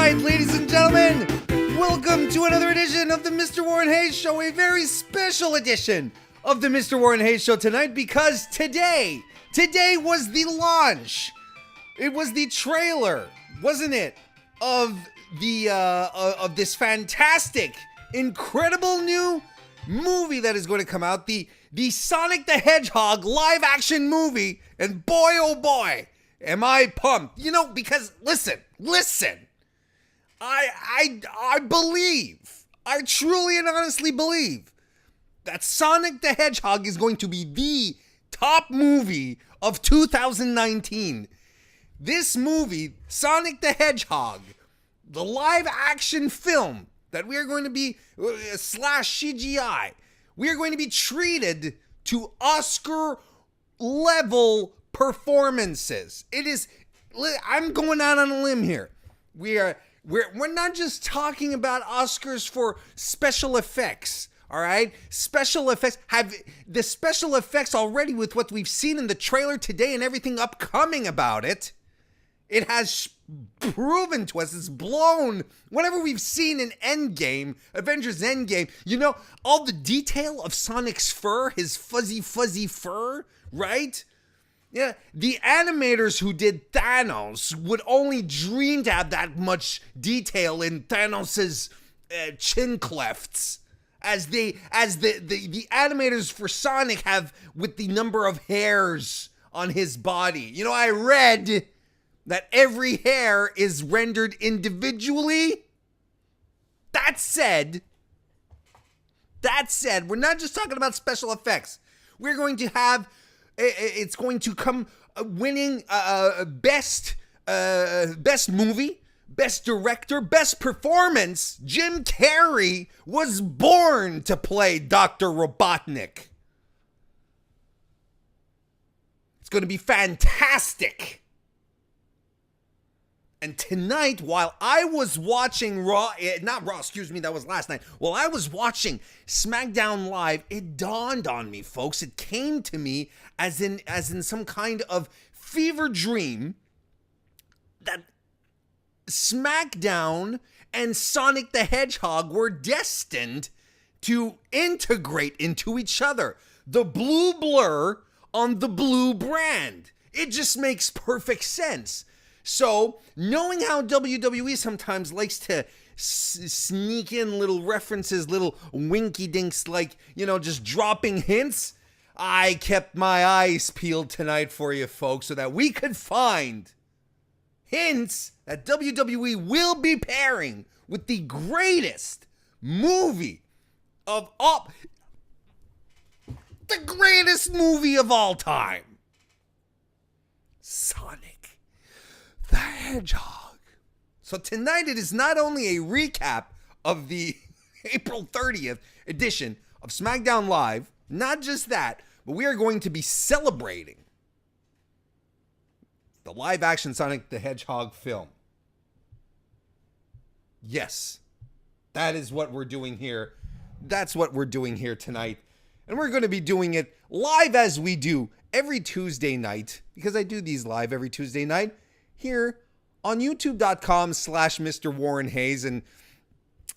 right, ladies and gentlemen, welcome to another edition of the Mr. Warren Hayes Show, a very special edition of the Mr. Warren Hayes Show tonight, because today was the launch. It was the trailer, wasn't it, of the of this fantastic, incredible new movie that is going to come out, the Sonic the Hedgehog live action movie, and boy oh boy, am I pumped. You know, because listen. I believe, I truly and honestly believe that Sonic the Hedgehog is going to be the top movie of 2019. This movie, Sonic the Hedgehog, the live action film that we are going to be, slash CGI, we are going to be treated to Oscar level performances. It is, I'm going out on a limb here. We're not just talking about Oscars for special effects, all right? Special effects, have the special effects already with what we've seen in the trailer today and everything upcoming about it. It has proven to us, it's blown whatever we've seen in Endgame, Avengers Endgame. You know, all the detail of Sonic's fur, his fuzzy fur, right? Yeah, the animators who did Thanos would only dream to have that much detail in Thanos's chin clefts, as the animators for Sonic have with the number of hairs on his body. You know, I read that every hair is rendered individually. That said, we're not just talking about special effects. We're going to have, it's going to come winning best movie, best director, best performance. Jim Carrey was born to play Dr. Robotnik. It's going to be fantastic. And tonight, while I was watching that was last night. While I was watching SmackDown Live, it dawned on me, folks. It came to me as in some kind of fever dream that SmackDown and Sonic the Hedgehog were destined to integrate into each other. The blue blur on the blue brand. It just makes perfect sense. So, knowing how WWE sometimes likes to sneak in little references, little winky dinks, like, you know, just dropping hints, I kept my eyes peeled tonight for you folks so that we could find hints that WWE will be pairing with the greatest movie of all, the greatest movie of all time, Sonic the Hedgehog. So tonight it is not only a recap of the April 30th edition of SmackDown Live, not just that, but we are going to be celebrating the live action Sonic the Hedgehog film. Yes, that is what we're doing here. That's what we're doing here tonight. And we're going to be doing it live as we do every Tuesday night, because I do these live every Tuesday night here on youtube.com/Mr. Warren Hayes. And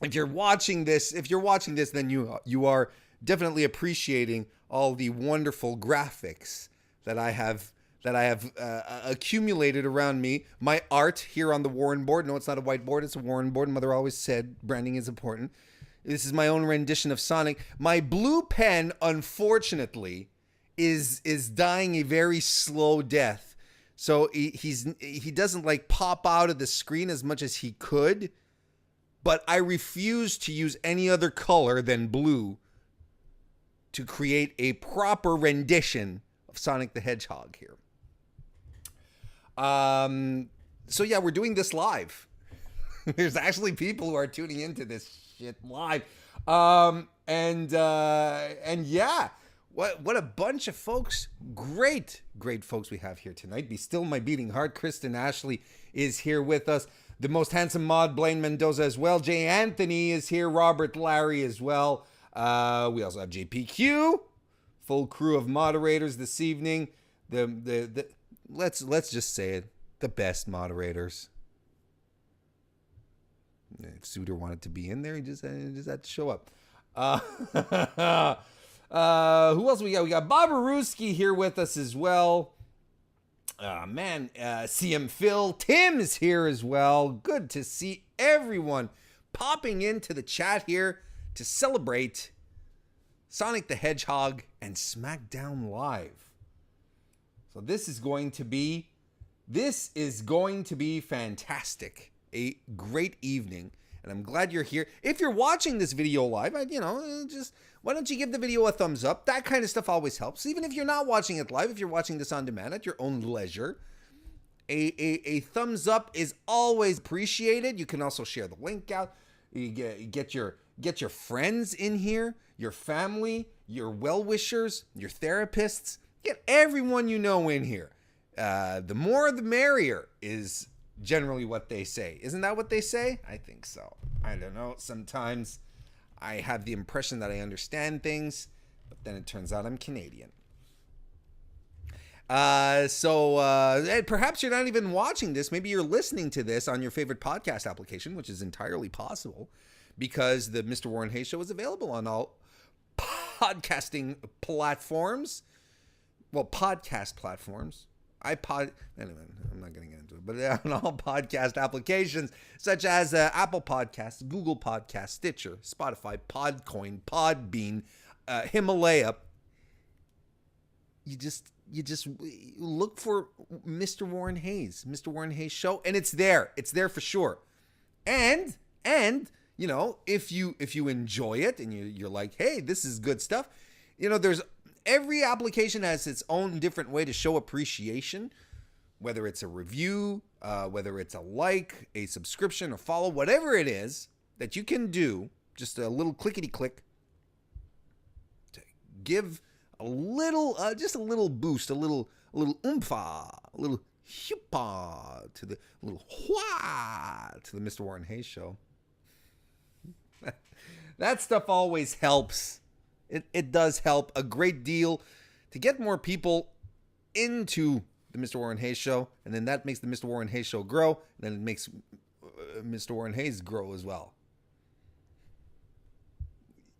if you're watching this, then you are definitely appreciating all the wonderful graphics that I have accumulated around me. My art here on the Warren board. No, it's not a whiteboard, it's a Warren board. Mother always said branding is important. This is my own rendition of Sonic. My blue pen, unfortunately, is dying a very slow death. So he doesn't like pop out of the screen as much as he could, but I refuse to use any other color than blue to create a proper rendition of Sonic the Hedgehog here. So yeah, we're doing this live. There's actually people who are tuning into this shit live. And yeah. What a bunch of folks. Great folks we have here tonight. Be still my beating heart. Kristen Ashley is here with us. The most handsome mod, Blaine Mendoza as well. Jay Anthony is here. Robert Larry as well. We also have JPQ. Full crew of moderators this evening. Let's just say it. The best moderators. If Suter wanted to be in there, he just had to show up. Who else we got? We got Bob Aruski here with us as well. CM Phil. Tim is here as well. Good to see everyone popping into the chat here to celebrate Sonic the Hedgehog and SmackDown Live. So this is going to be fantastic. A great evening. And I'm glad you're here. If you're watching this video live, just why don't you give the video a thumbs up? That kind of stuff always helps. Even if you're not watching it live, if you're watching this on demand at your own leisure, a thumbs up is always appreciated. You can also share the link out. You get your friends in here, your family, your well-wishers, your therapists. Get everyone you know in here. The more the merrier is generally what they say. Isn't that what they say? I think so. I don't know. Sometimes I have the impression that I understand things, but then it turns out I'm Canadian. Perhaps you're not even watching this. Maybe you're listening to this on your favorite podcast application, which is entirely possible because the Mr. Warren Hayes Show is available on all podcasting platforms. Well, podcast platforms. Anyway, I'm not going to get into it, but on all podcast applications such as Apple Podcasts, Google Podcasts, Stitcher, Spotify, Podcoin, Podbean, Himalaya. You just look for Mr. Warren Hayes Show, and it's there. It's there for sure. And if you enjoy it and you're like, hey, this is good stuff. There's every application has its own different way to show appreciation, whether it's a review, whether it's a like, a subscription, or follow, whatever it is that you can do, just a little clickety-click to give a little, just a little boost, a little oompha, a little hupa to the little wha to the Mr. Warren Hayes Show. That stuff always helps. It does help a great deal to get more people into the Mr. Warren Hayes Show, and then that makes the Mr. Warren Hayes Show grow, and then it makes Mr. Warren Hayes grow as well.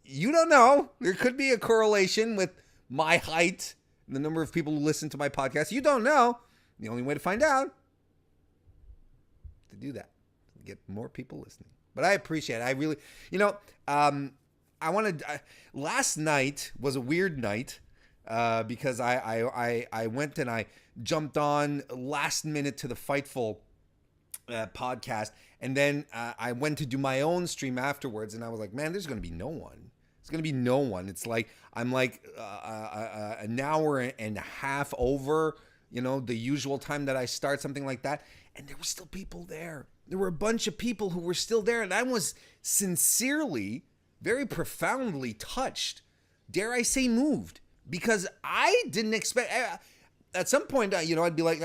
You don't know. There could be a correlation with my height and the number of people who listen to my podcast. You don't know. The only way to find out is to do that. Get more people listening. But I appreciate it. I really, last night was a weird night because I went and I jumped on last minute to the Fightful podcast, and then I went to do my own stream afterwards, and I was like, man, there's going to be no one. It's going to be no one. It's like I'm like an hour and a half over, the usual time that I start, something like that, and there were still people there. There were a bunch of people who were still there, and I was sincerely, very profoundly touched, dare I say moved, because I didn't expect, at some point, I'd be like,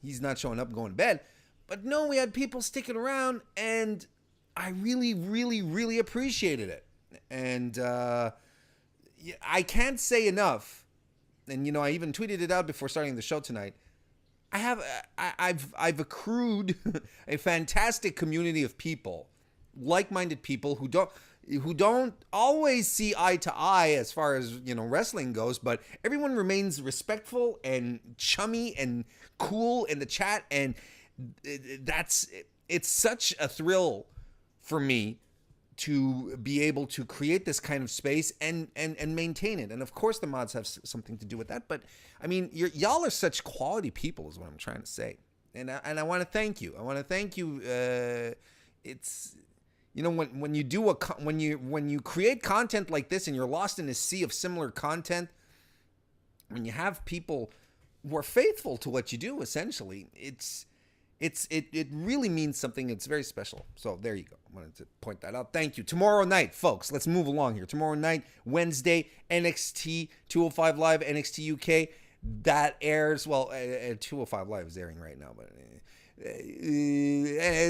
he's not showing up, going to bed. But no, we had people sticking around, and I really, really, really appreciated it. And I can't say enough, and I even tweeted it out before starting the show tonight. I've accrued a fantastic community of people, like-minded people who don't always see eye to eye as far as wrestling goes, but everyone remains respectful and chummy and cool in the chat, and it's such a thrill for me to be able to create this kind of space and maintain it. And of course the mods have something to do with that, but I mean, y'all are such quality people is what I'm trying to say. And I want to thank you. I want to thank you. It's, when you do when you create content like this and you're lost in a sea of similar content, when you have people who are faithful to what you do, essentially, it really means something. It's very special. So there you go. I wanted to point that out. Thank you. Tomorrow night, folks, let's move along here. Tomorrow night, Wednesday, NXT 205 Live, NXT UK. That airs, 205 Live is airing right now, but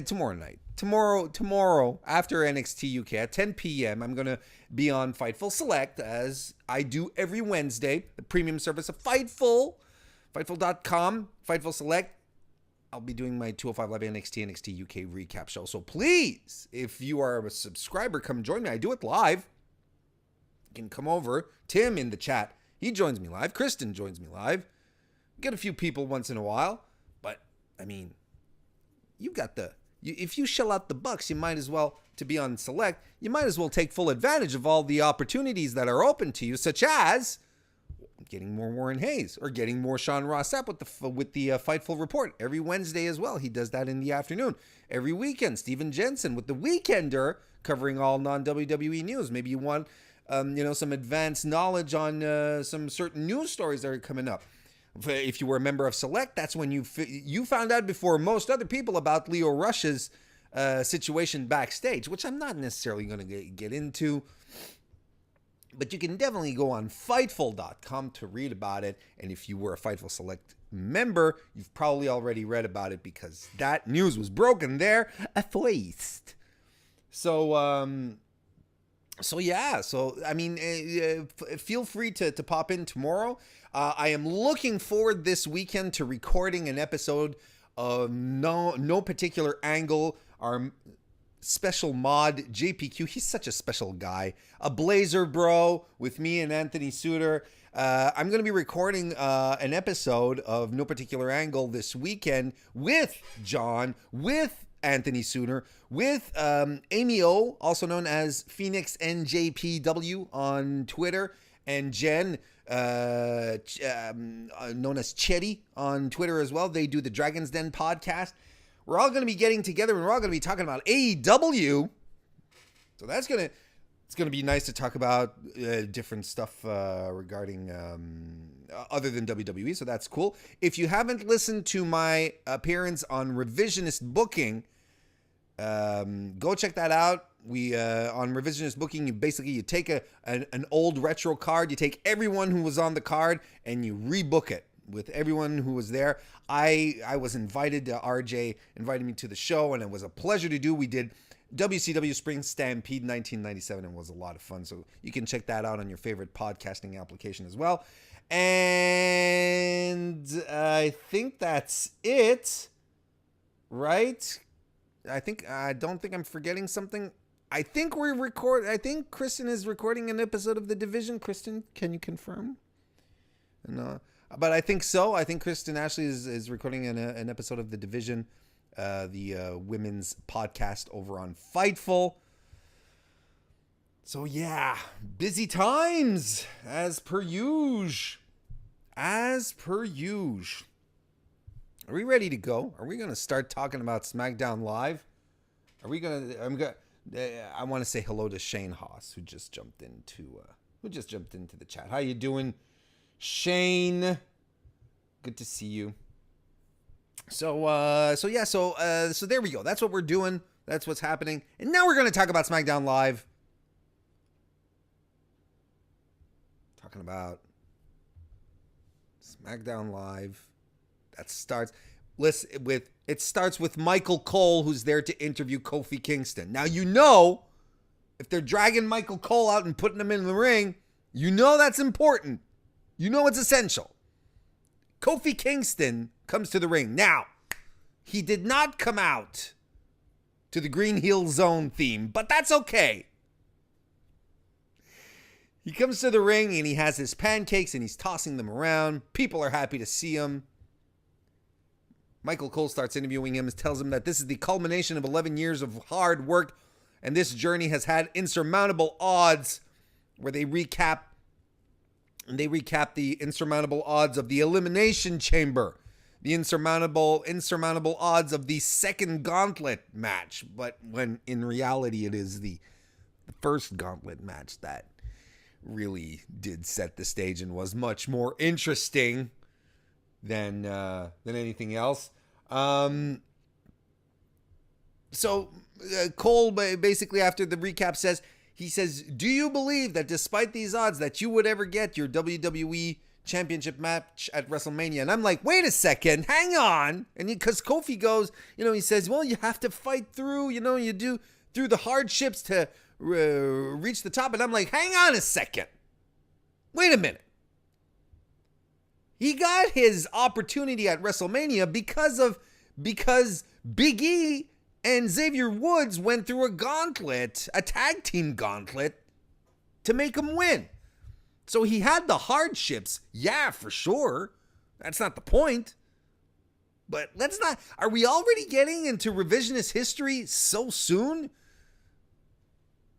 tomorrow night. Tomorrow, after NXT UK at 10 p.m., I'm going to be on Fightful Select, as I do every Wednesday, the premium service of Fightful, Fightful.com, Fightful Select. I'll be doing my 205 Live NXT UK recap show. So please, if you are a subscriber, come join me. I do it live. You can come over. Tim in the chat, he joins me live. Kristen joins me live. Get a few people once in a while. But, I mean, if you shell out the bucks, you might as well, to be on Select, you might as well take full advantage of all the opportunities that are open to you, such as getting more Warren Hayes or getting more Sean Ross Sapp with the Fightful Report every Wednesday as well. He does that in the afternoon. Every weekend, Steven Jensen with the Weekender covering all non-WWE news. Maybe you want some advanced knowledge on some certain news stories that are coming up. If you were a member of Select, that's when you found out before most other people about Leo Rush's situation backstage, which I'm not necessarily going to get into. But you can definitely go on Fightful.com to read about it. And if you were a Fightful Select member, you've probably already read about it because that news was broken there first. So I mean, feel free to pop in tomorrow. I am looking forward this weekend to recording an episode of No Particular Angle. Our special mod, JPQ, he's such a special guy. A Blazer Bro with me and Anthony Suter. I'm going to be recording an episode of No Particular Angle this weekend with John, with Anthony Suter, with Amy O, also known as Phoenix NJPW on Twitter, and Jen, known as Chetty on Twitter as well. They do the Dragon's Den podcast. We're all going to be getting together and we're all going to be talking about AEW. So it's going to be nice to talk about different stuff regarding other than WWE. So that's cool. If you haven't listened to my appearance on Revisionist Booking, go check that out. We on Revisionist Booking, you take an old retro card, you take everyone who was on the card and you rebook it with everyone who was there. I was invited to RJ invited me to the show, and it was a pleasure to do. We did WCW Spring Stampede 1997, and it was a lot of fun. So you can check that out on your favorite podcasting application as well. And I think that's it, right? I don't think I'm forgetting something. I think Kristen is recording an episode of The Division. Kristen, can you confirm? No. But I think so. I think Kristen Ashley is recording an episode of The Division, the women's podcast over on Fightful. So yeah, busy times as per usual. Are we ready to go? Are we going to start talking about SmackDown Live? I want to say hello to Shane Haas, who just jumped into the chat. How you doing, Shane? Good to see you. So there we go. That's what we're doing. That's what's happening. And now we're going to talk about SmackDown Live. Talking about SmackDown Live. That starts with Michael Cole, who's there to interview Kofi Kingston. Now, if they're dragging Michael Cole out and putting him in the ring, that's important. It's essential. Kofi Kingston comes to the ring. Now, he did not come out to the Green Hill Zone theme, but that's okay. He comes to the ring and he has his pancakes and he's tossing them around. People are happy to see him. Michael Cole starts interviewing him and tells him that this is the culmination of 11 years of hard work, and this journey has had insurmountable odds, where they recap the insurmountable odds of the Elimination Chamber, the insurmountable odds of the second gauntlet match, but when in reality it is the first gauntlet match that really did set the stage and was much more interesting than anything else. So Cole basically, after the recap, says, do you believe that despite these odds that you would ever get your WWE championship match at WrestleMania? And I'm like, wait a second, hang on. And because Kofi goes, he says, well, you have to fight through, you do through the hardships to reach the top. And I'm like, hang on a second. Wait a minute. He got his opportunity at WrestleMania because of because Big E and Xavier Woods went through a tag team gauntlet to make him win. So he had the hardships, yeah, for sure. That's not the point. But are we already getting into revisionist history so soon?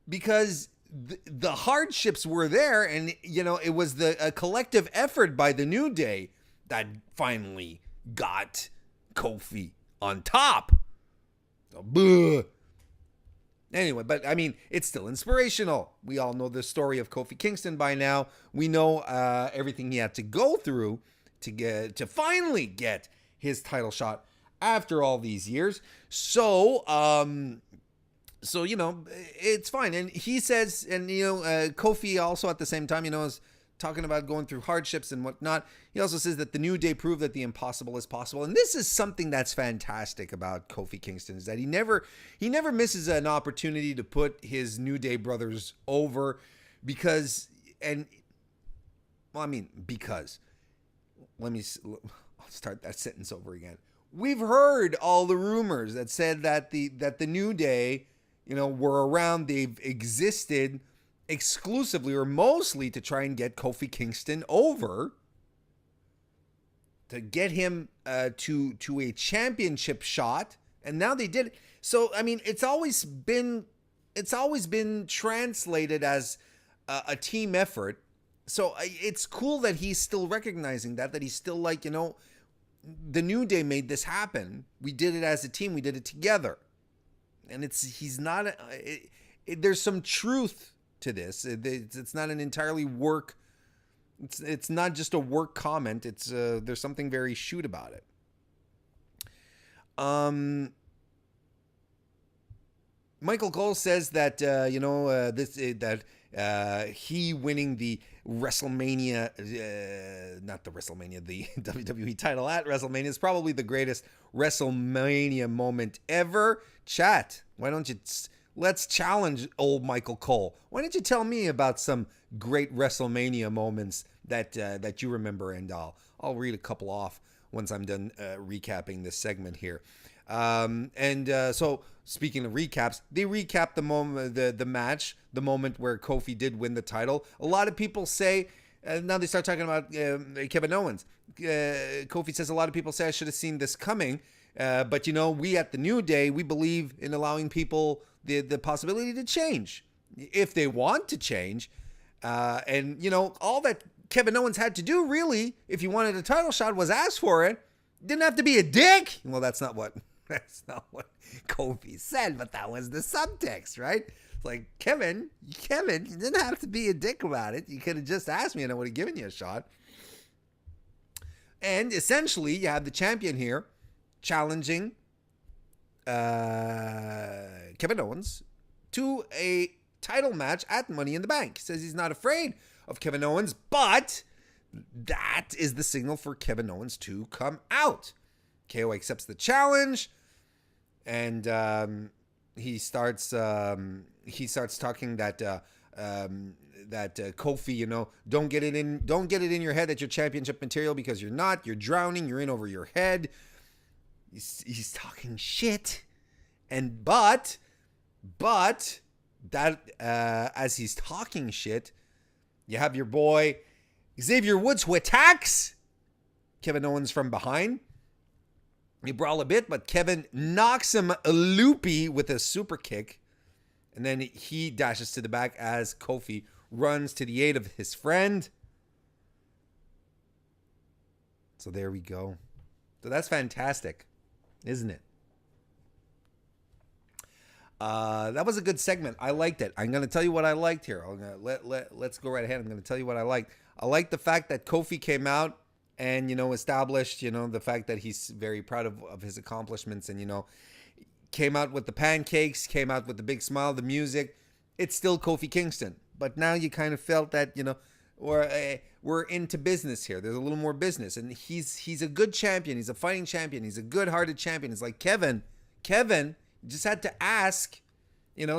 Because the hardships were there, and, it was a collective effort by the New Day that finally got Kofi on top. So, anyway, but I mean, it's still inspirational. We all know the story of Kofi Kingston by now. We know everything he had to go through to finally get his title shot after all these years. So it's fine. And he says, and Kofi also at the same time, is talking about going through hardships and whatnot. He also says that the New Day proved that the impossible is possible. And this is something that's fantastic about Kofi Kingston, is that he never misses an opportunity to put his New Day brothers over because I'll start that sentence over again. We've heard all the rumors that said that the New Day, were around. They've existed exclusively or mostly to try and get Kofi Kingston over, to get him to a championship shot, and now they did it. So I mean, it's always been translated as a team effort. So it's cool that he's still recognizing that he's still like, the New Day made this happen. We did it as a team. We did it together. And there's some truth to this. It's not an entirely work. It's not just a work comment. There's something very shoot about it. Michael Cole says that he winning the WrestleMania, the WWE title at WrestleMania is probably the greatest WrestleMania moment ever. Chat, why don't you let's challenge old Michael Cole? Why don't you tell me about some great WrestleMania moments that you remember, and I'll read a couple off once I'm done recapping this segment here. So speaking of recaps, they recap the moment, the match, the moment where Kofi did win the title. A lot of people say, now they start talking about Kevin Owens. Kofi says, a lot of people say I should have seen this coming. But we at the New Day, we believe in allowing people the possibility to change if they want to change. And all that Kevin Owens had to do, really, if he wanted a title shot, was ask for it. Didn't have to be a dick. Well, that's not what Kofi said, but that was the subtext, right? It's like, Kevin, you didn't have to be a dick about it. You could have just asked me and I would have given you a shot. And essentially, you have the champion here challenging Kevin Owens to a title match at Money in the Bank. He says he's not afraid of Kevin Owens, but that is the signal for Kevin Owens to come out. KO accepts the challenge, and he starts talking that Kofi, don't get it in your head that you're championship material, because you're not. You're drowning. You're in over your head. He's talking shit, and but that as he's talking shit, you have your boy Xavier Woods, who attacks Kevin Owens from behind. They brawl a bit, but Kevin knocks him a loopy with a super kick. And then he dashes to the back as Kofi runs to the aid of his friend. So there we go. So that's fantastic, isn't it? That was a good segment. I liked it. I'm going to tell you what I liked here. Let's go right ahead. I'm going to tell you what I liked. I liked the fact that Kofi came out and, established, the fact that he's very proud of his accomplishments, and, came out with the pancakes, came out with the big smile, the music. It's still Kofi Kingston. But now you kind of felt that, we're into business here. There's a little more business. And he's a good champion. He's a fighting champion. He's a good-hearted champion. It's like, Kevin, you just had to ask,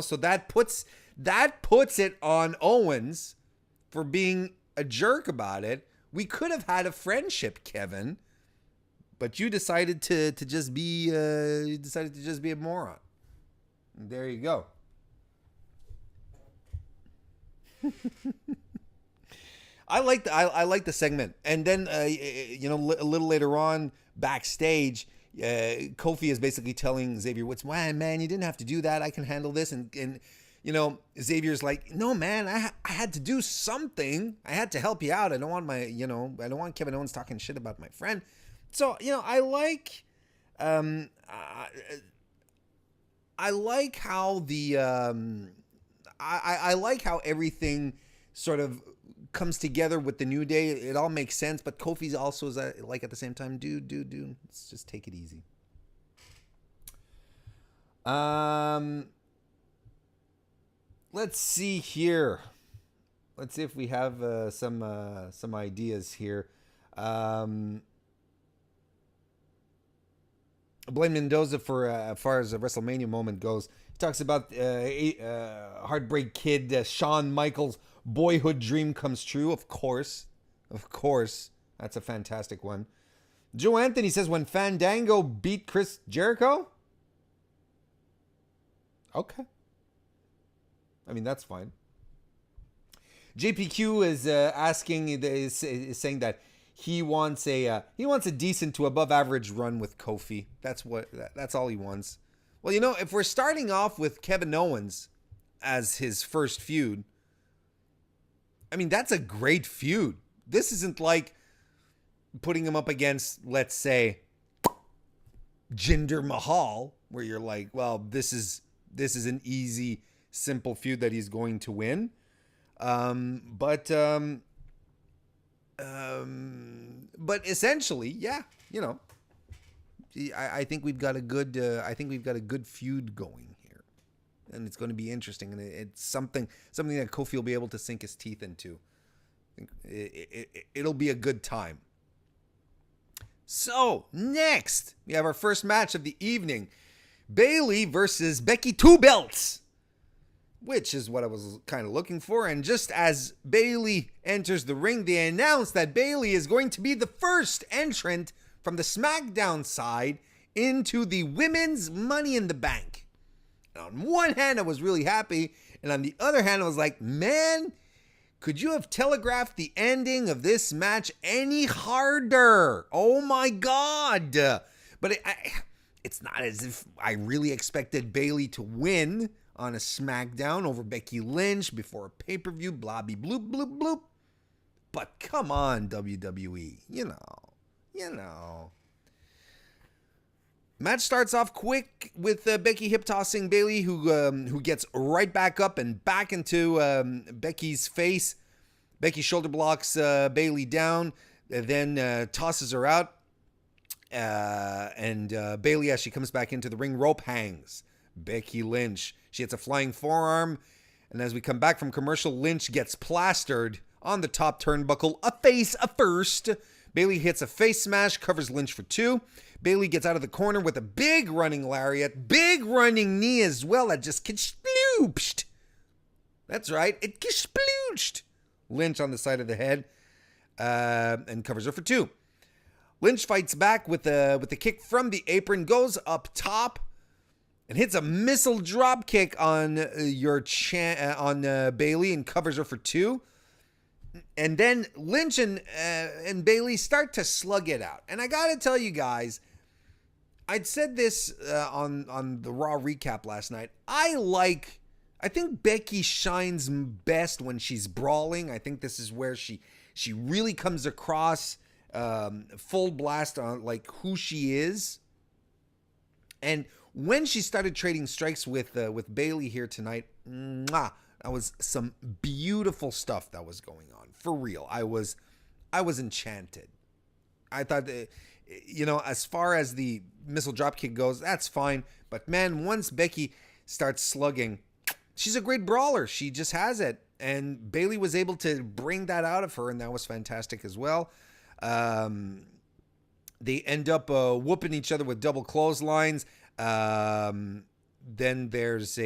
so that puts it on Owens for being a jerk about it. We could have had a friendship, Kevin, but you decided to just be a moron. There you go. I like the segment, and then a little later on backstage, Kofi is basically telling Xavier Woods, man, you didn't have to do that. I can handle this, and Xavier's like, no, man, I had to do something. I had to help you out. I don't want I don't want Kevin Owens talking shit about my friend. So I like I like how the I like how everything sort of comes together with the New Day. It all makes sense, but Kofi's also is like at the same time, dude, let's just take it easy. Let's see here. Let's see if we have some ideas here. Blame Mendoza for as far as the WrestleMania moment goes. He talks about Heartbreak Kid, Shawn Michaels' boyhood dream comes true. Of course. That's a fantastic one. Joe Anthony says, when Fandango beat Chris Jericho? Okay. I mean, that's fine. JPQ is saying that he wants a decent to above average run with Kofi. That's all he wants. Well, if we're starting off with Kevin Owens as his first feud, I mean, that's a great feud. This isn't like putting him up against, let's say, Jinder Mahal, where you're like, well, this is an easy, simple feud that he's going to win. But essentially, yeah, I think we've got a good feud going here, and it's going to be interesting, and it's something that Kofi will be able to sink his teeth into. I think it'll be a good time. So next, we have our first match of the evening: Bayley versus Becky, 2 belts. Which is what I was kind of looking for. And just as Bayley enters the ring, they announce that Bayley is going to be the first entrant from the SmackDown side into the Women's Money in the Bank. And on one hand, I was really happy. And on the other hand, I was like, man, could you have telegraphed the ending of this match any harder? Oh my God. But it's not as if I really expected Bayley to win on a SmackDown over Becky Lynch before a pay-per-view, blobby bloop bloop bloop. But come on, WWE, you know. Match starts off quick with Becky hip tossing Bayley, who gets right back up and back into Becky's face. Becky shoulder blocks Bayley down, then tosses her out, and Bayley, as she comes back into the ring, rope hangs Becky Lynch. She hits a flying forearm, and as we come back from commercial, Lynch gets plastered on the top turnbuckle, a face first. Bayley hits a face smash, covers Lynch for 2. Bayley gets out of the corner with a big running lariat, big running knee as well, that just gets That's right, it gets Lynch on the side of the head, and covers her for 2. Lynch fights back with a kick from the apron, goes up top, and hits a missile drop kick on Bayley and covers her for 2. And then Lynch and Bayley start to slug it out. And I gotta tell you guys, I'd said this on the Raw recap last night. I think Becky shines best when she's brawling. I think this is where she really comes across full blast on like who she is. And when she started trading strikes with Bayley here tonight, that was some beautiful stuff that was going on. For real, I was enchanted. I thought, as far as the missile dropkick goes, that's fine. But man, once Becky starts slugging, she's a great brawler. She just has it, and Bayley was able to bring that out of her, and that was fantastic as well. They end up whooping each other with double clotheslines. Then there's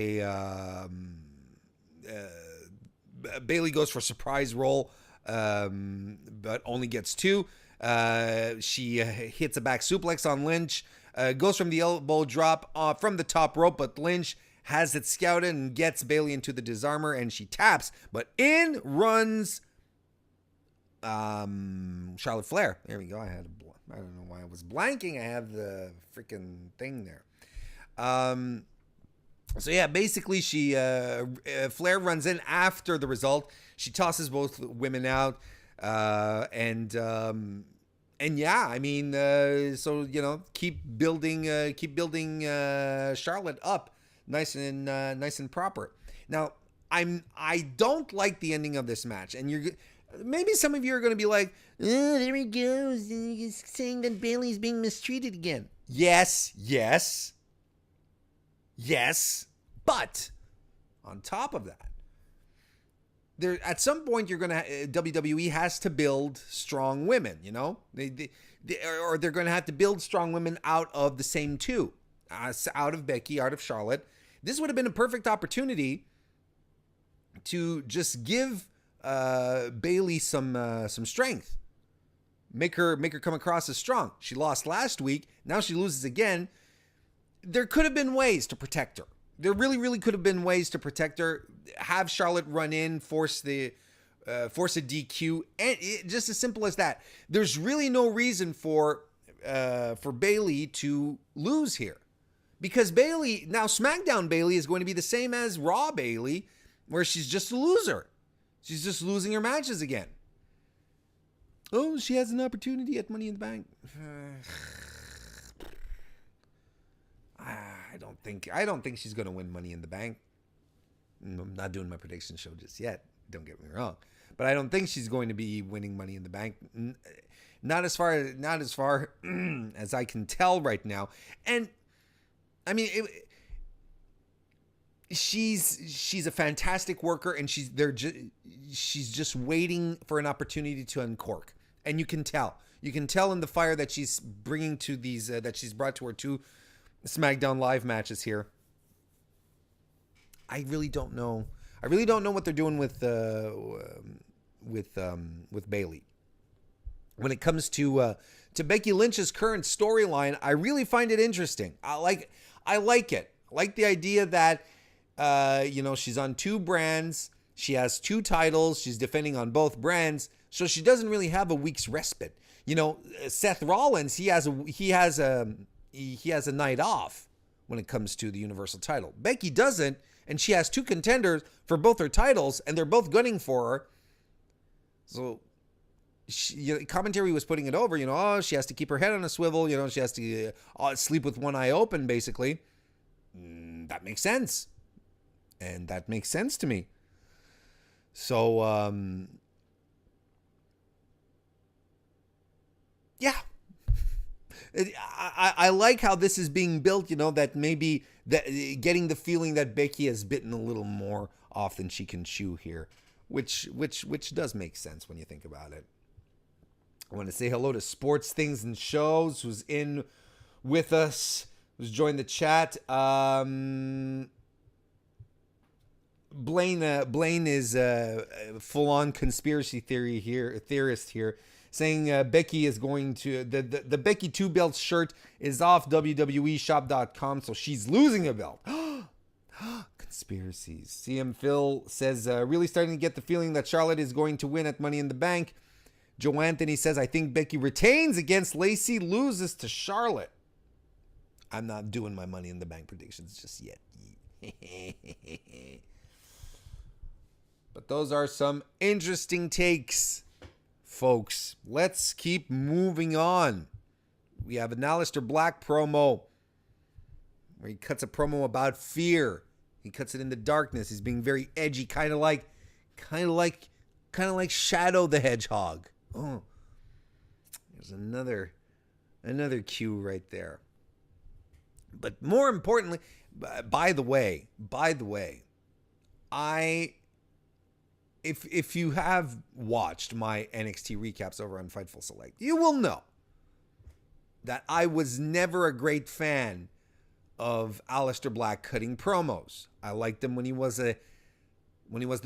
Bayley goes for a surprise roll, but only gets 2. She hits a back suplex on Lynch, goes from the elbow drop from the top rope, but Lynch has it scouted and gets Bayley into the disarmor, and she taps, but in runs Charlotte Flair. There we go. I don't know why I was blanking. I have the freaking thing there. So yeah, basically she Flair runs in after the result. She tosses both women out, and yeah, I mean, so keep building Charlotte up nice and proper. Now I don't like the ending of this match, and maybe some of you are going to be like, oh, there he goes, he's saying that Bayley's being mistreated again. Yes, but on top of that, there at some point WWE has to build strong women. Or they're going to have to build strong women out of the same two, out of Becky, out of Charlotte. This would have been a perfect opportunity to just give Bayley some strength, make her come across as strong. She lost last week. Now she loses again. There could have been ways to protect her. There really, really could have been ways to protect her. Have Charlotte run in, force a DQ, and just as simple as that. There's really no reason for Bayley to lose here, because Bayley now SmackDown Bayley is going to be the same as Raw Bayley, where she's just a loser. She's just losing her matches again. Oh, she has an opportunity at Money in the Bank. I don't think she's going to win Money in the Bank. I'm not doing my prediction show just yet. Don't get me wrong, but I don't think she's going to be winning Money in the Bank. Not as far as I can tell right now. And I mean, she's a fantastic worker, and she's just waiting for an opportunity to uncork. And you can tell in the fire that she's bringing to these that she's brought to her two SmackDown Live matches here. I really don't know what they're doing with Bayley. When it comes to Becky Lynch's current storyline, I really find it interesting. I like it. I like the idea that she's on two brands. She has two titles. She's defending on both brands, so she doesn't really have a week's respite. Seth Rollins, he has a night off when it comes to the Universal title. Becky doesn't, and she has two contenders for both her titles, and they're both gunning for her. So commentary was putting it over, she has to keep her head on a swivel, she has to sleep with one eye open, basically. That makes sense. And that makes sense to me. So, yeah. I like how this is being built, that maybe that getting the feeling that Becky has bitten a little more off than she can chew here, which does make sense when you think about it. I want to say hello to Sports Things and Shows, who's in with us, who's joined the chat. Blaine is a full-on conspiracy theorist here, saying Becky is going to the Becky 2 belt shirt is off WWEshop.com, so she's losing a belt. Conspiracies. CM Phil says really starting to get the feeling that Charlotte is going to win at Money in the Bank. Joe Anthony says, I think Becky retains against Lacey, loses to Charlotte. I'm not doing my Money in the Bank predictions just yet. But those are some interesting takes, folks. Let's keep moving on. We have an Aleister Black promo where he cuts a promo about fear. He cuts it in the darkness. He's being very edgy, kind of like Shadow the Hedgehog. Oh, there's another cue right there. But more importantly, by the way, if you have watched my NXT recaps over on Fightful Select, you will know that I was never a great fan of Aleister Black cutting promos. I liked him when he was the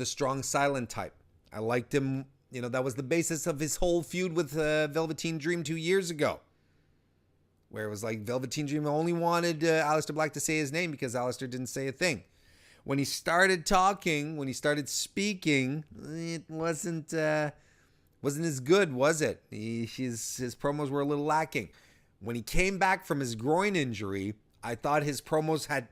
strong silent type. I liked him That was the basis of his whole feud with Velveteen Dream 2 years ago. Where it was like Velveteen Dream only wanted Aleister Black to say his name because Aleister didn't say a thing. When he started talking, when he started speaking, it wasn't as good, was it? His promos were a little lacking. When he came back from his groin injury, I thought his promos had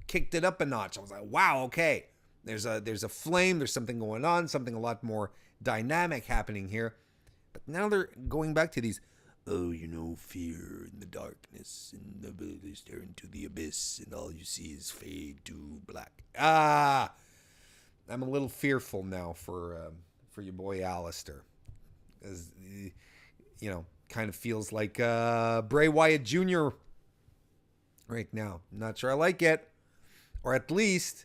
kicked it up a notch. I was like, wow, okay. There's a flame, there's something going on, something a lot more dynamic happening here. But now they're going back to these, fear in the darkness, and they stare into the abyss, and all you see is fade to black. I'm a little fearful now for your boy Aleister. As kind of feels like Bray Wyatt Jr. right now. Not sure I like it. Or at least,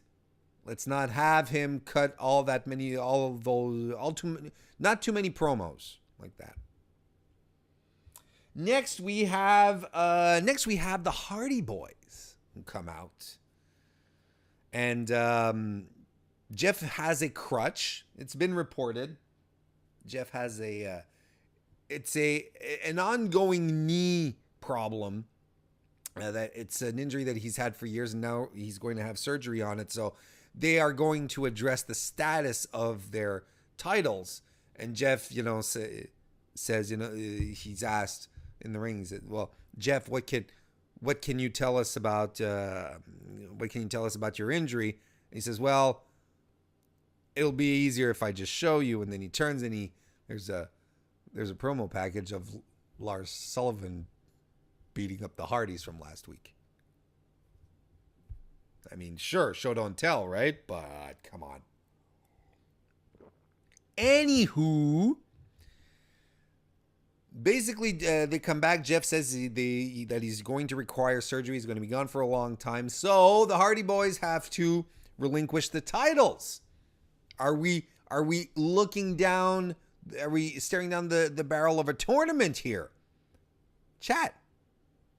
let's not have him cut not too many promos like that. Next we have the Hardy Boys who come out. And Jeff has a crutch. It's been reported. Jeff has an ongoing knee problem. That it's an injury that he's had for years, and now he's going to have surgery on it. So they are going to address the status of their titles. And Jeff, says, he's asked in the ring, he said, well, Jeff, what can you tell us about your injury? And he says, well, it'll be easier if I just show you. And then he turns and there's a promo package of Lars Sullivan beating up the Hardys from last week. I mean, sure, show don't tell, right? But come on. Anywho, basically, they come back. Jeff says that he's going to require surgery. He's going to be gone for a long time. So the Hardy Boys have to relinquish the titles. Are we looking down? Are we staring down the barrel of a tournament here? Chat.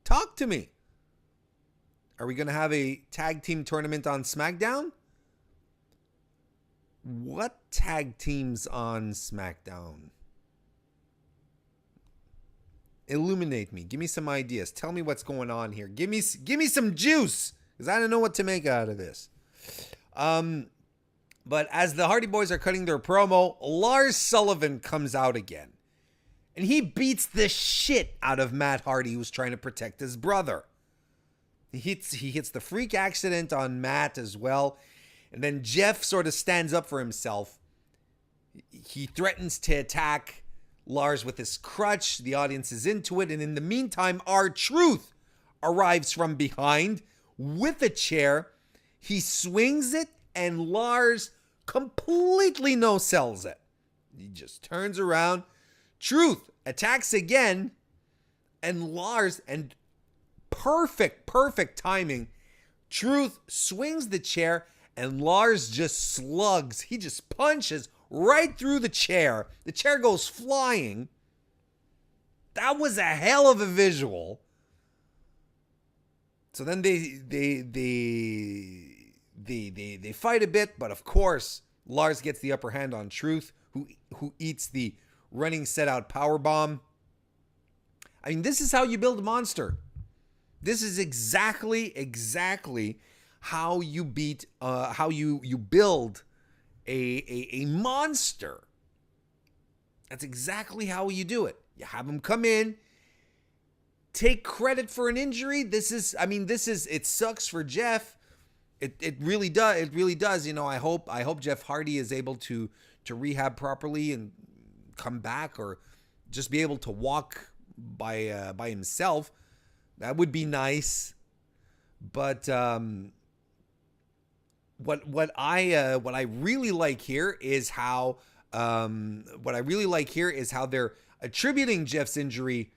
Talk to me. Are we going to have a tag team tournament on SmackDown? What tag teams on SmackDown? Illuminate me. Give me some ideas. Tell me what's going on here. Give me some juice, because I don't know what to make out of this. But as the Hardy Boys are cutting their promo, Lars Sullivan comes out again. And he beats the shit out of Matt Hardy, who's trying to protect his brother. He hits the freak accident on Matt as well. And then Jeff sort of stands up for himself. He threatens to attack Lars with his crutch. The audience is into it. And in the meantime, R-Truth arrives from behind with a chair. He swings it, and Lars completely no-sells it. He just turns around. Truth attacks again, and Lars, and perfect timing. Truth swings the chair, and Lars just slugs. He just punches right through the chair. The chair goes flying. That was a hell of a visual. So then they fight a bit, but of course Lars gets the upper hand on Truth, who eats the running set out power bomb. I mean, this is how you build a monster. This is exactly how you beat, how you build a monster. That's exactly how you do it. You have him come in, take credit for an injury. It sucks for Jeff. It really does. It really does. I hope Jeff Hardy is able to rehab properly and come back, or just be able to walk by himself. That would be nice. But what I really like here is how they're attributing Jeff's injury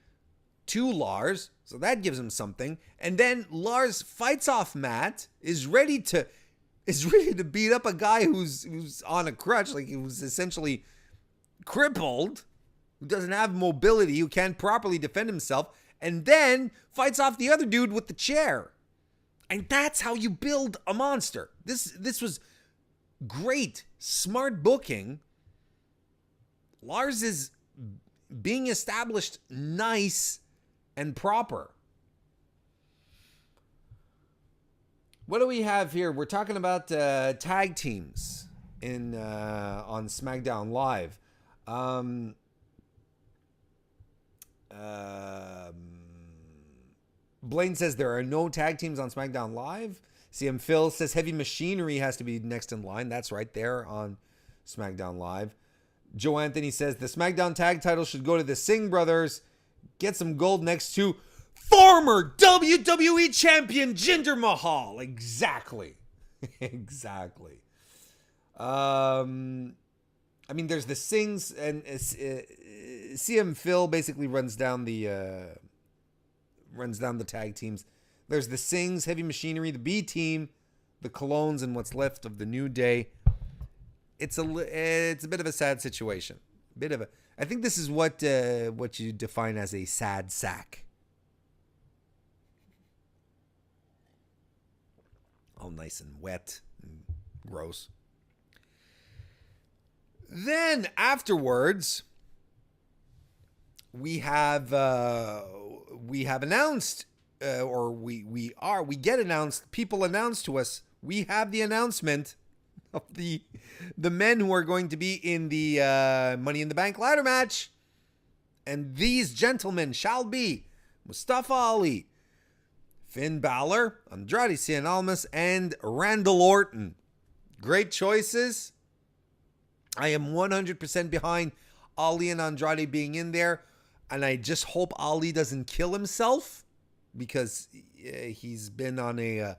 to Lars. So that gives him something. And then Lars fights off Matt, is ready to beat up a guy who's on a crutch, like he was essentially crippled, who doesn't have mobility, who can't properly defend himself, and then fights off the other dude with the chair. And that's how you build a monster. This was great, smart booking. Lars is being established nice and proper. What do we have here? We're talking about tag teams on SmackDown Live. Blaine says there are no tag teams on SmackDown Live. CM Phil says Heavy Machinery has to be next in line. That's right there on SmackDown Live. Joe Anthony says the SmackDown tag title should go to the Singh brothers. Get some gold next to former WWE champion Jinder Mahal. Exactly. Exactly. I mean, there's the Singhs, and CM Phil basically runs down the tag teams. There's the Singhs, Heavy Machinery, the B Team, the Colognes, and what's left of the New Day. It's a bit of a sad situation. I think this is what you define as a sad sack. All nice and wet and gross. Then afterwards, we have announced, or we get announced. People announced to us. We have the announcement of the men who are going to be in the Money in the Bank ladder match, and these gentlemen shall be Mustafa Ali, Finn Balor, Andrade Cien Almas, and Randall Orton. Great choices. I am 100% behind Ali and Andrade being in there, and I just hope Ali doesn't kill himself because he's been on a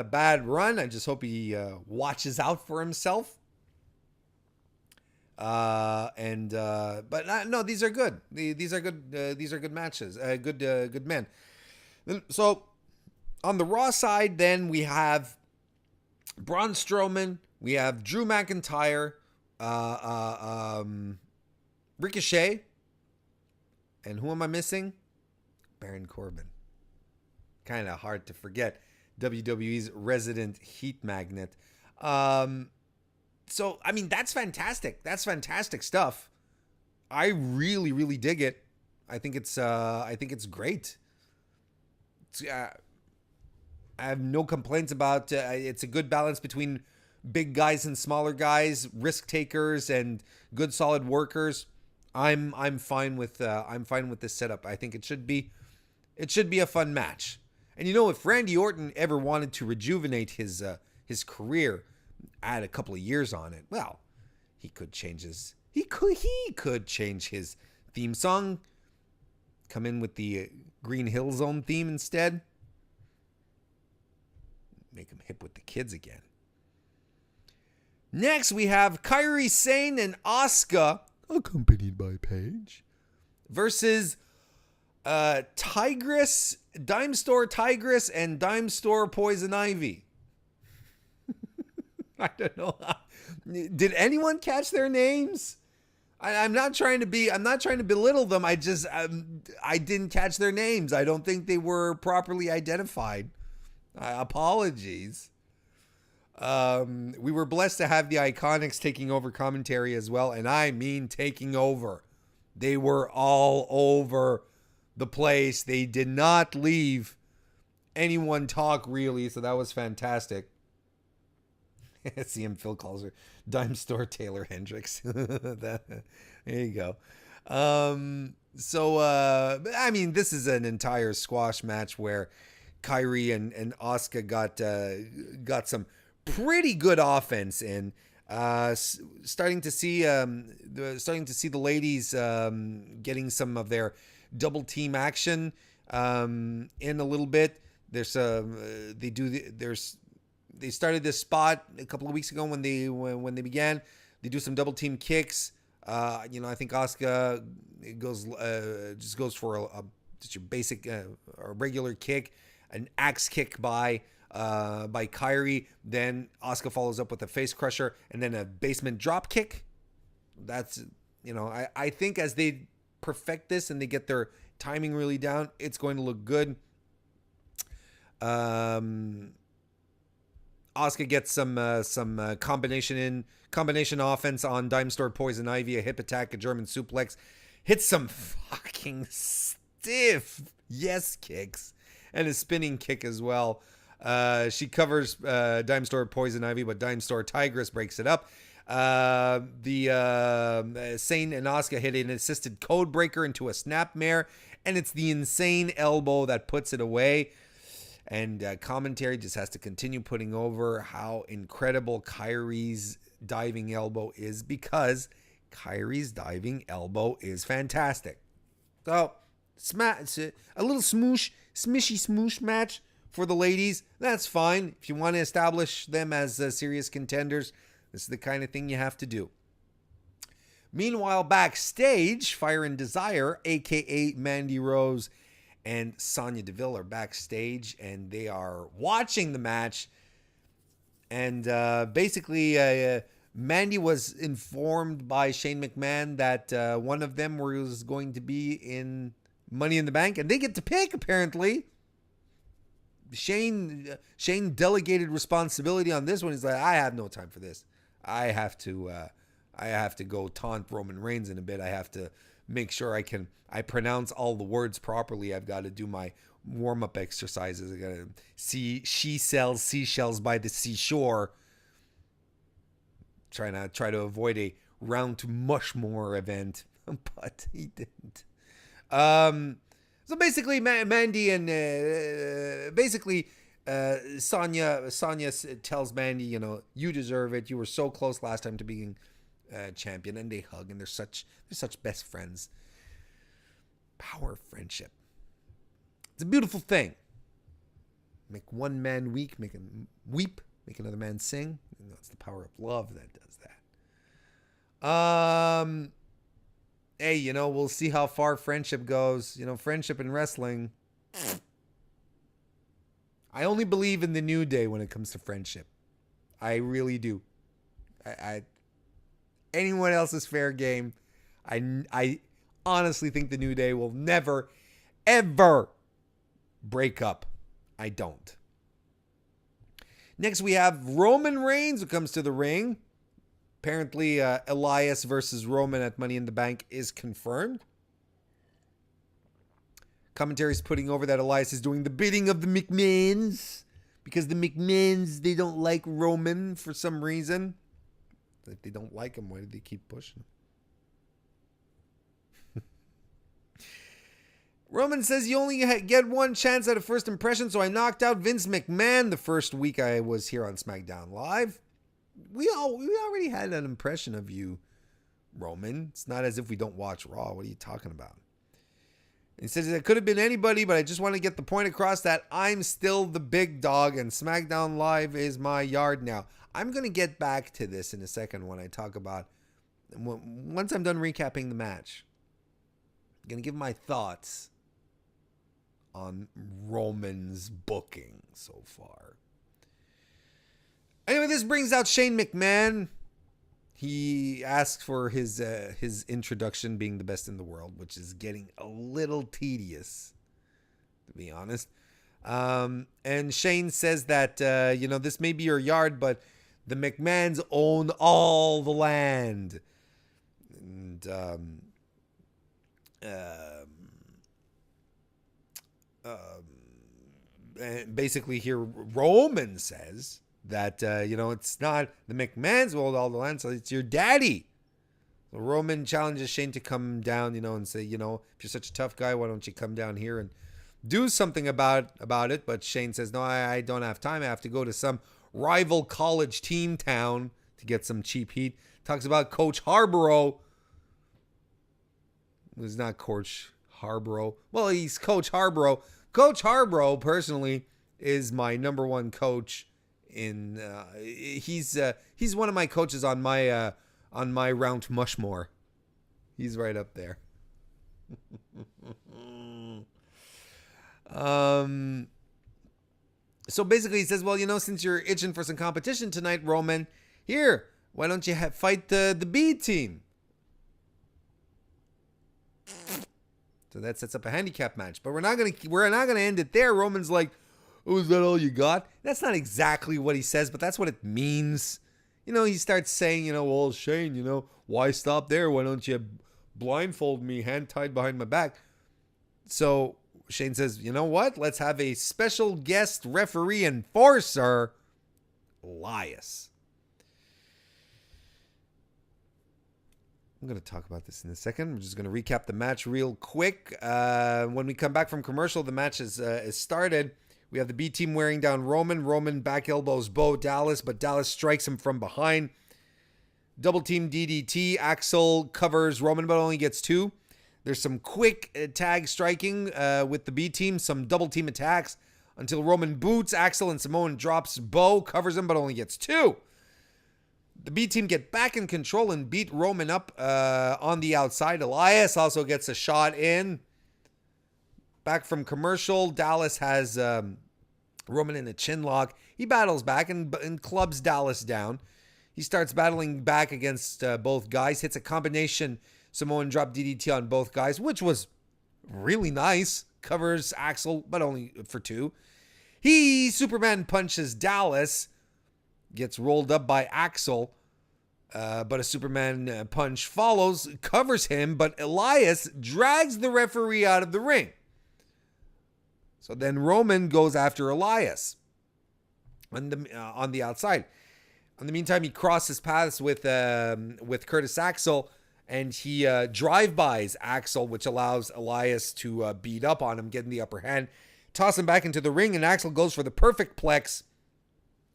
bad run. I just hope he watches out for himself. But no, these are good. These are good. These are good matches. Good men. So on the Raw side, then we have Braun Strowman. We have Drew McIntyre, Ricochet, and who am I missing? Baron Corbin. Kind of hard to forget. WWE's resident heat magnet. So, I mean, that's fantastic. That's fantastic stuff. I really, really dig it. I think it's great. I have no complaints about. It's a good balance between big guys and smaller guys, risk takers and good solid workers. I'm fine with this setup. I think it should be a fun match. And you know, if Randy Orton ever wanted to rejuvenate his career, add a couple of years on it, well, he could change his theme song. Come in with the Green Hill Zone theme instead. Make him hip with the kids again. Next, we have Kairi Sane and Asuka, accompanied by Paige, versus Tigress, Dime Store Tigress, and Dime Store Poison Ivy. I don't know. Did anyone catch their names? I'm not trying to belittle them. I didn't catch their names. I don't think they were properly identified. Apologies. We were blessed to have the Iconics taking over commentary as well, and I mean taking over. They were all over the place. They did not leave anyone talk, really, so that was fantastic. CM Phil calls her Dime Store Taylor Hendricks. There you go. I mean, this is an entire squash match where Kairi and Asuka got some pretty good offense in. Starting to see the ladies getting some of their double team action in a little bit. They started this spot a couple of weeks ago when they began. They do some double team kicks. I think Asuka goes for just your basic a regular kick, an axe kick by Kairi. Then Asuka follows up with a face crusher and then a basement drop kick. That's I think as they perfect this and they get their timing really down, it's going to look good. Asuka gets some combination offense on Dime Store Poison Ivy, a hip attack, a German suplex, hits some fucking stiff yes kicks, and a spinning kick as well. She covers Dime Store Poison Ivy, but Dime Store Tigress breaks it up. The Sane and Asuka hit an assisted code breaker into a snapmare, and it's the insane elbow that puts it away. And commentary just has to continue putting over how incredible Kairi's diving elbow is, because Kairi's diving elbow is fantastic. So, a little smishy smoosh match for the ladies. That's fine. If you want to establish them as serious contenders, this is the kind of thing you have to do. Meanwhile, backstage, Fire and Desire, a.k.a. Mandy Rose and Sonya Deville, are backstage, and they are watching the match. And basically, Mandy was informed by Shane McMahon that one of them was going to be in Money in the Bank, and they get to pick, apparently. Shane delegated responsibility on this one. He's like, I have no time for this. I have to go taunt Roman Reigns in a bit. I have to make sure I pronounce all the words properly. I've got to do my warm-up exercises. I got to see she sells seashells by the seashore. Try to avoid a round to Mushmore event, but he didn't. So basically, Mandy and Sonya tells Mandy, you deserve it. You were so close last time to being champion, and they hug, and they're such best friends. Power of friendship. It's a beautiful thing. Make one man weak, make him weep, make another man sing. It's the power of love that does that. Hey, we'll see how far friendship goes. Friendship in wrestling. I only believe in the New Day when it comes to friendship. I really do. Anyone else is fair game. I honestly think the New Day will never, ever break up. I don't. Next, we have Roman Reigns, who comes to the ring. Apparently, Elias versus Roman at Money in the Bank is confirmed. Commentary's putting over that Elias is doing the bidding of the McMahons, because the McMahons, they don't like Roman for some reason. If they don't like him, why do they keep pushing him? Roman says you only get one chance at a first impression, so I knocked out Vince McMahon the first week I was here on SmackDown Live. We already had an impression of you, Roman. It's not as if we don't watch Raw. What are you talking about? And he says it could have been anybody, but I just want to get the point across that I'm still the big dog, and SmackDown Live is my yard now. I'm going to get back to this in a second when I talk about, once I'm done recapping the match. I'm going to give my thoughts on Roman's booking so far. Anyway, this brings out Shane McMahon. He asks for his introduction being the best in the world, which is getting a little tedious, to be honest. And Shane says that, this may be your yard, but the McMahons own all the land. And basically here, Roman says that, it's not the McMahons who hold all the land, so it's your daddy. So Roman challenges Shane to come down, and say, if you're such a tough guy, why don't you come down here and do something about it? But Shane says, no, I don't have time. I have to go to some rival college team town to get some cheap heat. Talks about Coach Harborough. He's not Coach Harborough. Well, he's Coach Harborough. Coach Harborough, personally, is my number one coach. He's one of my coaches on my round to Mushmore. He's right up there. So basically he says, well, since you're itching for some competition tonight, Roman, here, why don't you fight the B team? So that sets up a handicap match, but we're not gonna end it there. Roman's like, Oh, is that all you got? That's not exactly what he says, but that's what it means. He starts saying, well, Shane, why stop there? Why don't you blindfold me, hand tied behind my back? So Shane says, you know what? Let's have a special guest referee enforcer, Elias. I'm going to talk about this in a second. I'm just going to recap the match real quick. When we come back from commercial, the match is started. We have the B team wearing down Roman. Roman back elbows Bo Dallas, but Dallas strikes him from behind. Double team DDT. Axel covers Roman, but only gets 2. There's some quick tag striking with the B team. Some double team attacks until Roman boots Axel and Samoan drops Bo, covers him, but only gets 2. The B team get back in control and beat Roman up on the outside. Elias also gets a shot in. Back from commercial, Dallas has Roman in a chin lock. He battles back and clubs Dallas down. He starts battling back against both guys. Hits a combination Samoan drop DDT on both guys, which was really nice. Covers Axel, but only for 2. He Superman punches Dallas. Gets rolled up by Axel, but a Superman punch follows, covers him, but Elias drags the referee out of the ring. So then Roman goes after Elias on the outside. In the meantime, he crosses paths with Curtis Axel, and he drive-bys Axel, which allows Elias to beat up on him, getting the upper hand. Toss him back into the ring, and Axel goes for the perfect plex,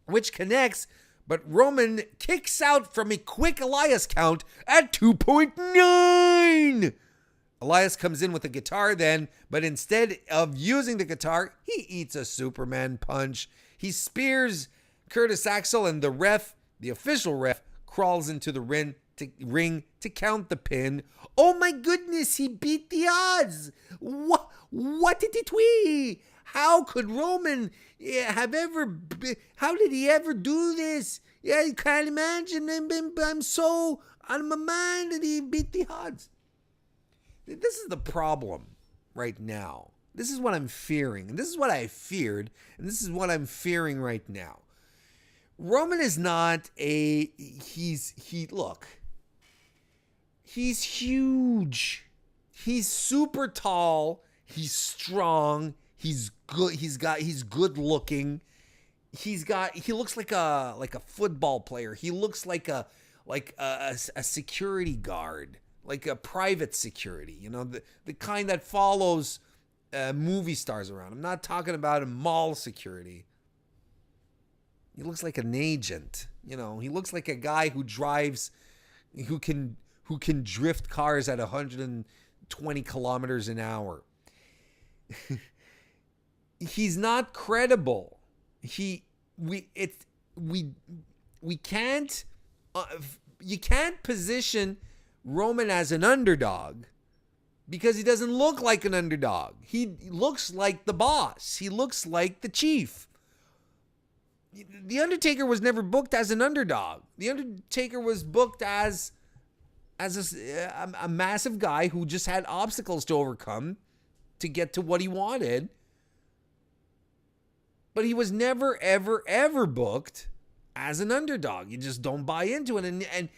which connects, but Roman kicks out from a quick Elias count at 2.9. Elias comes in with a guitar then, but instead of using the guitar, he eats a Superman punch. He spears Curtis Axel, and the official ref, crawls into the ring to count the pin. Oh my goodness, he beat the odds. What did it we? How could Roman how did he ever do this? Yeah, I can't imagine. I'm so out of my mind that he beat the odds. This is the problem right now. This is what I'm fearing. And this is what I feared. And this is what I'm fearing right now. Roman is not he's huge. He's super tall. He's strong. He's good. He's good looking. He looks like a football player. He looks like a security guard, like a private security, the kind that follows movie stars around. I'm not talking about a mall security. He looks like an agent, He looks like a guy who can drift cars at 120 kilometers an hour. He's not credible. We can't you can't position Roman as an underdog because he doesn't look like an underdog. He looks like the boss. He looks like the chief. The Undertaker was never booked as an underdog. The Undertaker was booked as a massive guy who just had obstacles to overcome to get to what he wanted. But he was never, ever, ever booked as an underdog. You just don't buy into it. And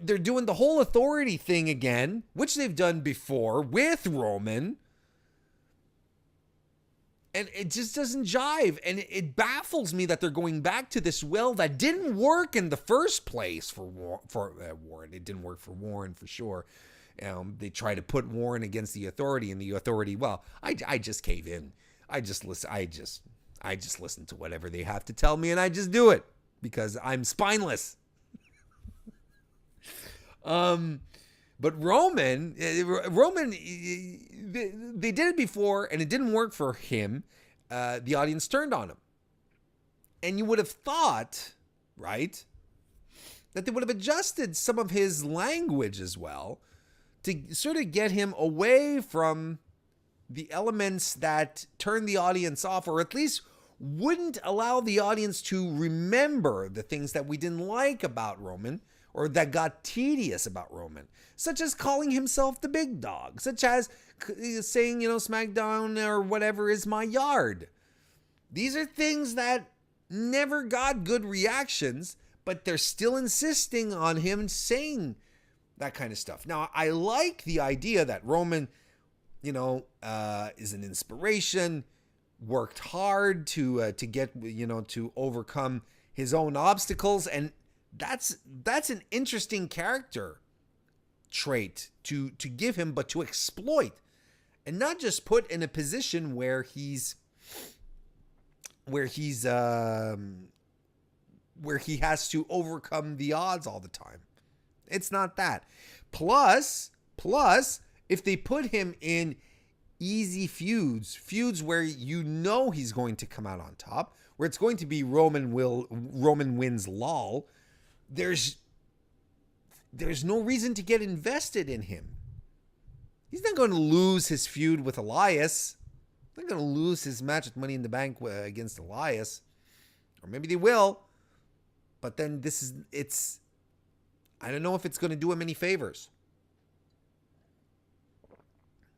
they're doing the whole authority thing again, which they've done before with Roman. And it just doesn't jive. And it baffles me that they're going back to this well that didn't work in the first place for Warren. It didn't work for Warren for sure. They try to put Warren against the authority, and the authority, well, I just cave in. I just listen to whatever they have to tell me, and I just do it because I'm spineless. But Roman, they did it before, and it didn't work for him. The audience turned on him. And you would have thought, right, that they would have adjusted some of his language as well to sort of get him away from the elements that turn the audience off, or at least wouldn't allow the audience to remember the things that we didn't like about Roman or that got tedious about Roman, such as calling himself the big dog, such as saying, SmackDown or whatever is my yard. These are things that never got good reactions, but they're still insisting on him saying that kind of stuff. Now, I like the idea that Roman, is an inspiration, worked hard to get, to overcome his own obstacles, and that's an interesting character trait to give him, but to exploit, and not just put in a position where he has to overcome the odds all the time. It's not that. Plus, if they put him in easy feuds where he's going to come out on top, where it's going to be Roman wins lol, there's no reason to get invested in him. He's not going to lose his feud with Elias. He's not going to lose his match at Money in the Bank against Elias. Or maybe they will. But then I don't know if it's going to do him any favors.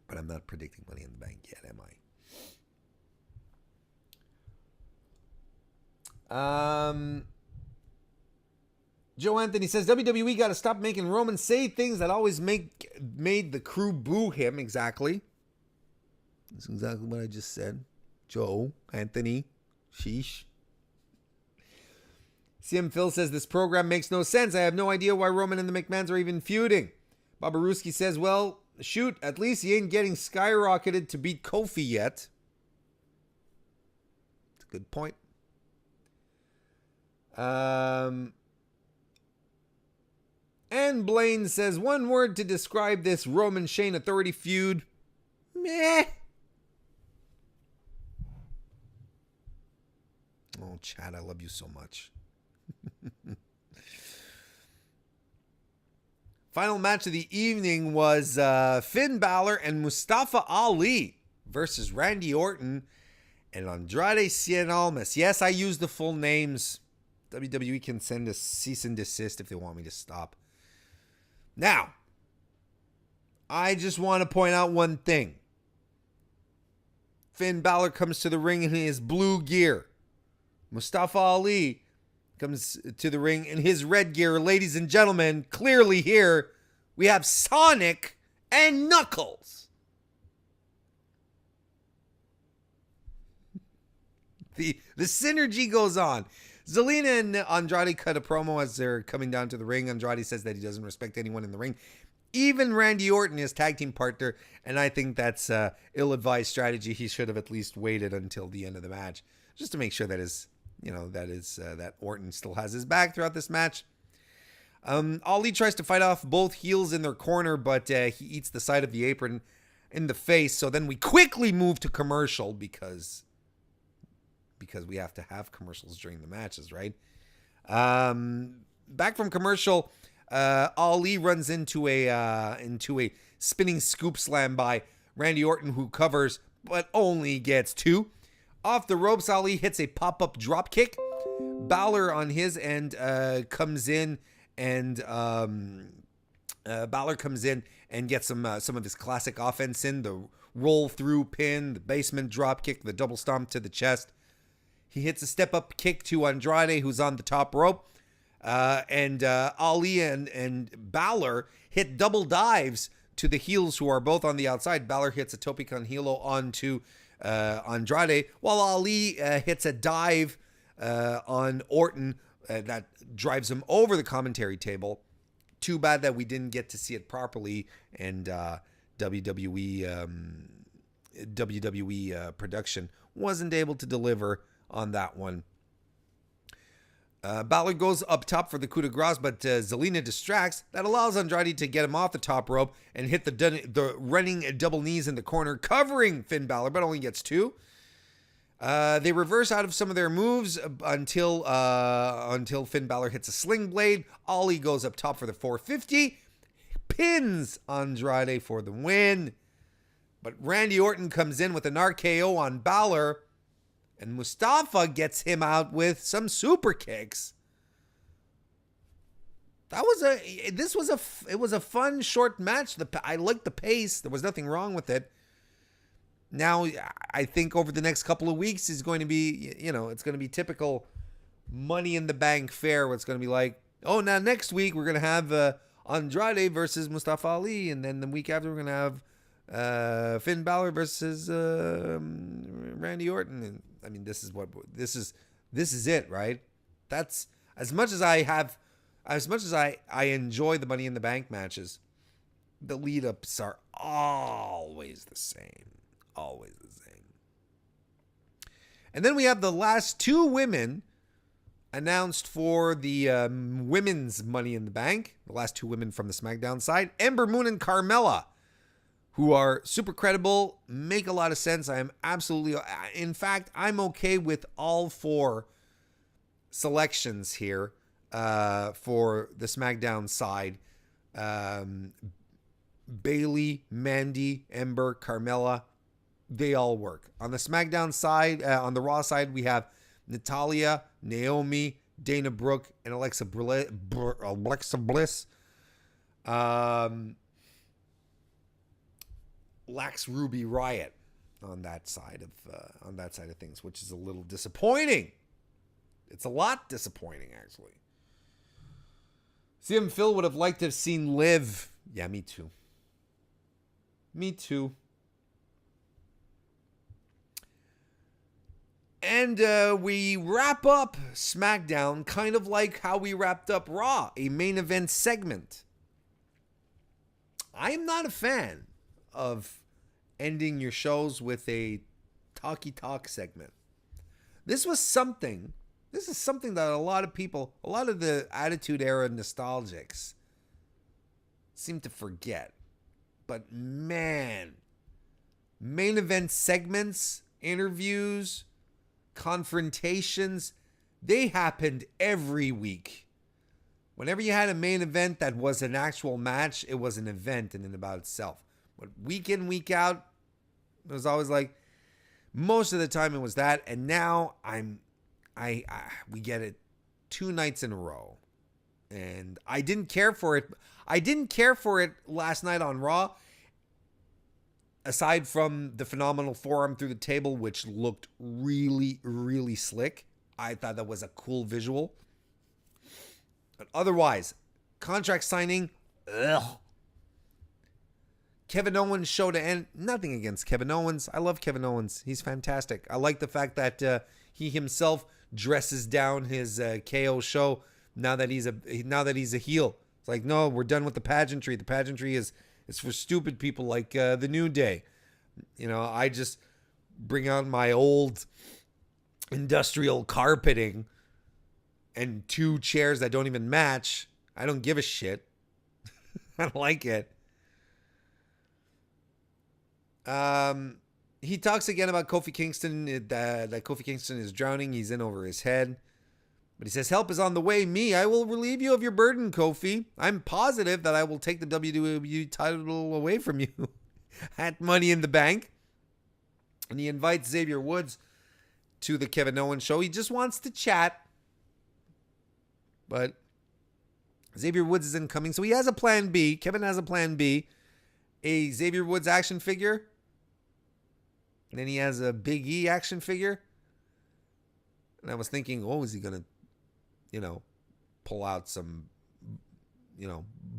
But I'm not predicting Money in the Bank yet, am I? Joe Anthony says, WWE got to stop making Roman say things that always made the crew boo him. Exactly. That's exactly what I just said. Joe Anthony. Sheesh. CM Phil says, this program makes no sense. I have no idea why Roman and the McMahons are even feuding. Babaruski says, well, shoot, at least he ain't getting skyrocketed to beat Kofi yet. That's a good point. And Blaine says, one word to describe this Roman Shane Authority feud. Meh. Oh, Chad, I love you so much. Final match of the evening was Finn Balor and Mustafa Ali versus Randy Orton and Andrade Cien Almas. Yes, I used the full names. WWE can send a cease and desist if they want me to stop. Now, I just want to point out one thing. Finn Balor comes to the ring in his blue gear. Mustafa Ali comes to the ring in his red gear. Ladies and gentlemen, clearly here we have Sonic and Knuckles. The synergy goes on. Zelina and Andrade cut a promo as they're coming down to the ring. Andrade says that he doesn't respect anyone in the ring, even Randy Orton, his tag team partner, and I think that's ill-advised strategy. He should have at least waited until the end of the match just to make sure that that Orton still has his back throughout this match. Ali tries to fight off both heels in their corner, but he eats the side of the apron in the face. So then we quickly move to commercial because we have to have commercials during the matches, right? Back from commercial, Ali runs into a spinning scoop slam by Randy Orton, who covers but only gets 2. Off the ropes, Ali hits a pop-up drop kick. Balor on his end comes in and gets some of his classic offense in, the roll through pin, the basement drop kick, the double stomp to the chest. He hits a step-up kick to Andrade, who's on the top rope. And Ali and Balor hit double dives to the heels, who are both on the outside. Balor hits a tope con hilo onto Andrade, while Ali hits a dive on Orton that drives him over the commentary table. Too bad that we didn't get to see it properly, and WWE production wasn't able to deliver on that one. Balor goes up top for the coup de grace, but Zelina distracts. That allows Andrade to get him off the top rope and hit the running double knees in the corner, covering Finn Balor, but only gets 2. They reverse out of some of their moves until Finn Balor hits a sling blade. Ali goes up top for the 450, pins Andrade for the win. But Randy Orton comes in with an RKO on Balor, and Mustafa gets him out with some super kicks. It was a fun short match. I liked the pace. There was nothing wrong with it. Now, I think over the next couple of weeks is going to be, it's going to be typical Money in the Bank fare. Where it's going to be like, oh, now next week we're going to have Andrade versus Mustafa Ali, and then the week after we're going to have Finn Balor versus Randy Orton. And I mean, this is it, right? That's as much as I enjoy the Money in the Bank matches. The lead ups are always the same. Always the same. And then we have the last two women announced for the women's Money in the Bank. The last two women from the SmackDown side. Ember Moon and Carmella, who are super credible, make a lot of sense. I am absolutely... In fact, I'm okay with all four selections here for the SmackDown side. Bayley, Mandy, Ember, Carmella, they all work. On the SmackDown side, on the Raw side, we have Natalya, Naomi, Dana Brooke, and Alexa Bliss. Lacks Ruby Riott on that side of things, which is a little disappointing. It's a lot disappointing, actually. CM Phil would have liked to have seen Liv. Yeah, me too. Me too. And we wrap up SmackDown kind of like how we wrapped up Raw, a main event segment. I am not a fan of ending your shows with a talky talk segment. This is something that a lot of people, a lot of the Attitude Era nostalgics seem to forget. But man, main event segments, interviews, confrontations, they happened every week. Whenever you had a main event that was an actual match, it was an event in and about itself. But week in, week out, it was always like, most of the time it was that. And now we get it 2 nights in a row. And I didn't care for it. I didn't care for it last night on Raw. Aside from the phenomenal forearm through the table, which looked really, really slick. I thought that was a cool visual. But otherwise, contract signing, ugh. Kevin Owens show to end. Nothing against Kevin Owens. I love Kevin Owens. He's fantastic. I like the fact that he himself dresses down his KO show now that he's a heel. It's like, no, we're done with the pageantry. The pageantry is for stupid people like the New Day. I just bring out my old industrial carpeting and 2 chairs that don't even match. I don't give a shit. I like it. He talks again about Kofi Kingston, that Kofi Kingston is drowning. He's in over his head. But he says, help is on the way. I will relieve you of your burden, Kofi. I'm positive that I will take the WWE title away from you at Money in the Bank. And he invites Xavier Woods to the Kevin Owens show. He just wants to chat. But Xavier Woods isn't coming, so he has a plan B. Kevin has a plan B. A Xavier Woods action figure. And then he has a Big E action figure. And I was thinking, is he going to, pull out some,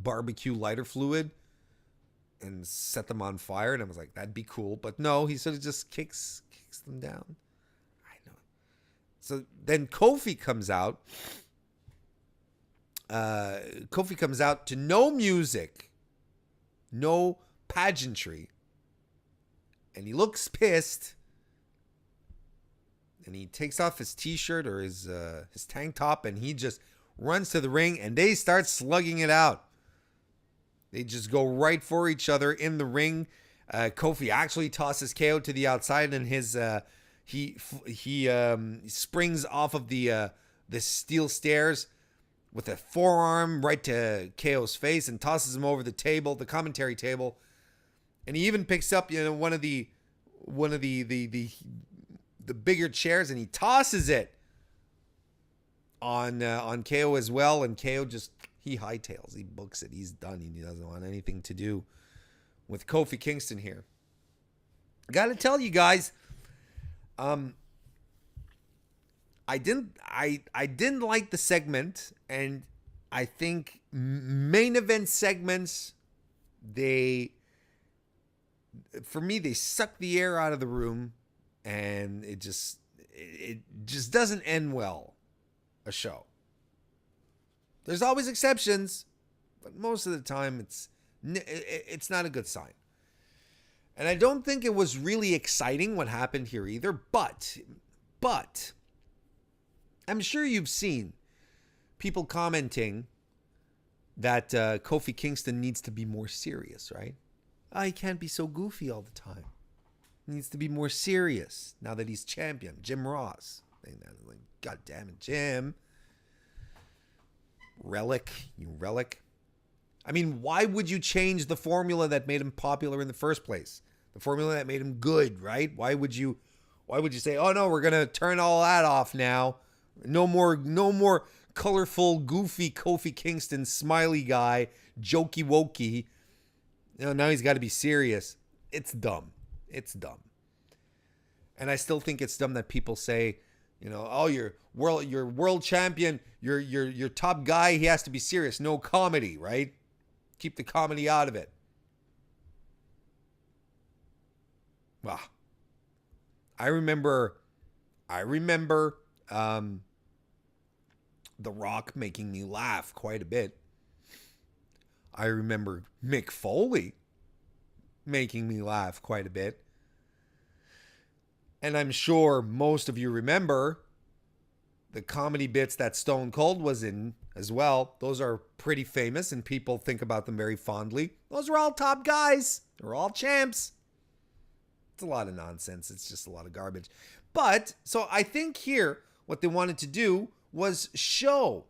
barbecue lighter fluid and set them on fire? And I was like, that'd be cool. But no, he sort of just kicks them down. I know. So then Kofi comes out. Kofi comes out to no music, no pageantry. And he looks pissed. And he takes off his t-shirt or his tank top, and he just runs to the ring, and they start slugging it out. They just go right for each other in the ring. Kofi actually tosses KO to the outside, and he springs off of the steel stairs with a forearm right to KO's face and tosses him over the table, the commentary table. And he even picks up one of the bigger chairs, and he tosses it on KO as well. And KO he hightails, he books it, he's done. He doesn't want anything to do with Kofi Kingston here. Got to tell you guys, um, I didn't like the segment, and I think main event segments, they for me they suck the air out of the room, and it just doesn't end well. A show. There's always exceptions, but most of the time it's not a good sign. And I don't think it was really exciting what happened here either, but I'm sure you've seen people commenting that Kofi Kingston needs to be more serious, right? Oh, he can't be so goofy all the time. He needs to be more serious now that he's champion. Jim Ross. Like, God damn it, Jim. Relic. You relic. I mean, why would you change the formula that made him popular in the first place? The formula that made him good, right? Why would you say, oh no, we're gonna turn all that off now? No more colorful, goofy Kofi Kingston, smiley guy, jokey wokey. Now he's got to be serious. It's dumb. It's dumb. And I still think it's dumb that people say, oh, you're world champion, you're top guy, he has to be serious. No comedy, right? Keep the comedy out of it. Wow. I remember The Rock making me laugh quite a bit. I remember Mick Foley making me laugh quite a bit. And I'm sure most of you remember the comedy bits that Stone Cold was in as well. Those are pretty famous and people think about them very fondly. Those are all top guys. They're all champs. It's a lot of nonsense. It's just a lot of garbage. But, so I think here what they wanted to do was show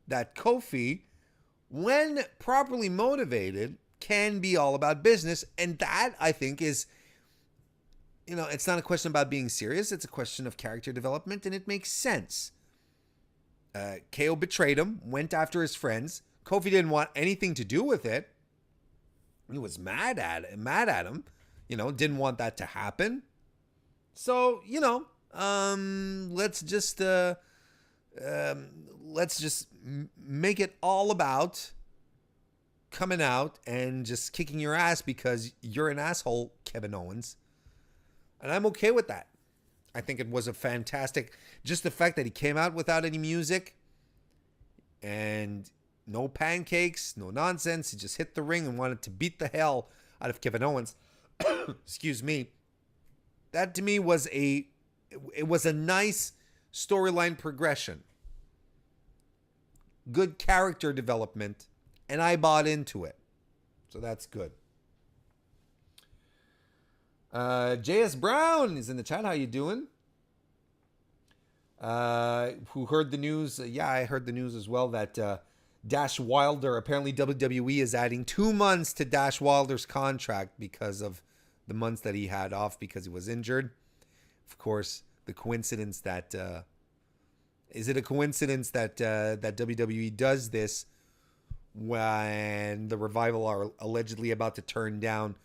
that Kofi, when properly motivated, can be all about business. And that, I think, is, it's not a question about being serious. It's a question of character development, and it makes sense. KO betrayed him, went after his friends. Kofi didn't want anything to do with it. He was mad at him. Didn't want that to happen. So, let's just make it all about coming out and just kicking your ass because you're an asshole, Kevin Owens. And I'm okay with that. I think it was a fantastic, just the fact that he came out without any music and no pancakes, no nonsense. He just hit the ring and wanted to beat the hell out of Kevin Owens. Excuse me. That to me was a nice storyline progression. Good character development, and I bought into it. So that's good. J.S. Brown is in the chat. How you doing? Who heard the news? Yeah, I heard the news as well that Dash Wilder, apparently WWE is adding 2 months to Dash Wilder's contract because of the months that he had off because he was injured. Of course, the coincidence that is it a coincidence that that WWE does this when the Revival are allegedly about to turn down